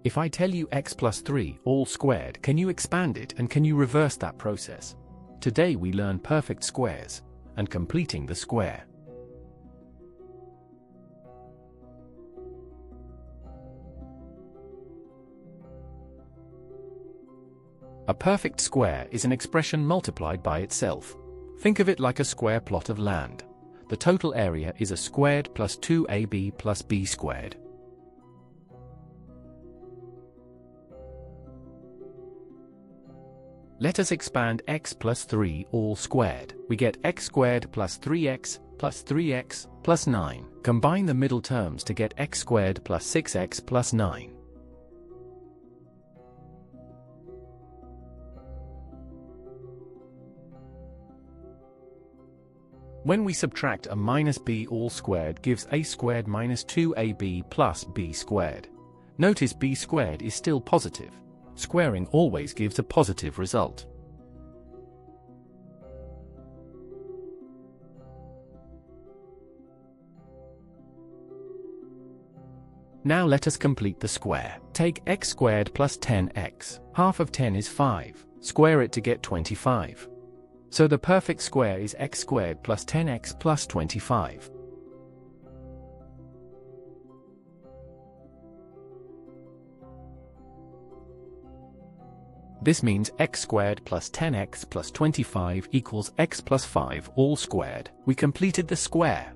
If I tell you x plus 3 all squared, can you expand it and can you reverse that process? Today we learn perfect squares and completing the square. A perfect square is an expression multiplied by itself. Think of it like a square plot of land. The total area is a squared plus 2ab plus b squared. Let us expand x plus 3 all squared. We get x squared plus 3x plus 9. Combine the middle terms to get x squared plus 6x plus 9. When we subtract a minus b all squared gives a squared minus 2ab plus b squared. Notice b squared is still positive. Squaring always gives a positive result. Now let us complete the square. Take x squared plus 10x. Half of 10 is 5. Square it to get 25. So the perfect square is x squared plus 10x plus 25. This means x squared plus 10x plus 25 equals x plus 5 all squared. We completed the square,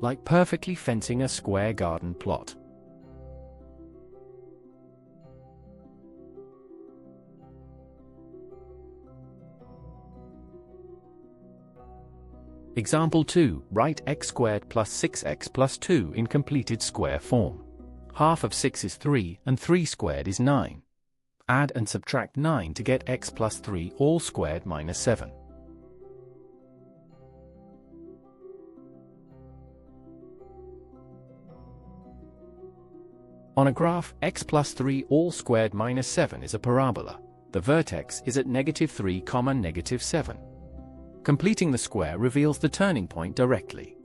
like perfectly fencing a square garden plot. Example 2. Write x squared plus 6x plus 2 in completed square form. Half of 6 is 3 and 3 squared is 9. Add and subtract 9 to get x plus 3 all squared minus 7. On a graph, x plus 3 all squared minus 7 is a parabola. The vertex is at -3, -7. Completing the square reveals the turning point directly.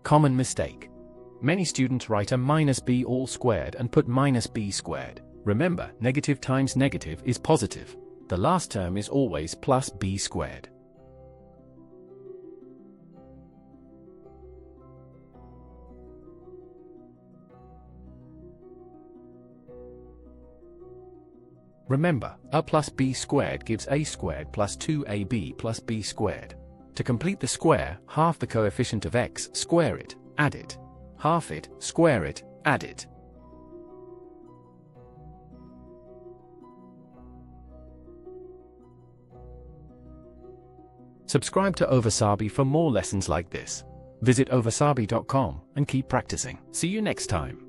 Common mistake. Many students write a minus b all squared and put minus b squared. Remember, negative times negative is positive. The last term is always plus b squared. Remember, a plus b squared gives a squared plus 2ab plus b squared. To complete the square, half the coefficient of x, square it, add it. Half it, square it, add it. Subscribe to Ovasaabi for more lessons like this. Visit ovasaabi.com and keep practicing. See you next time.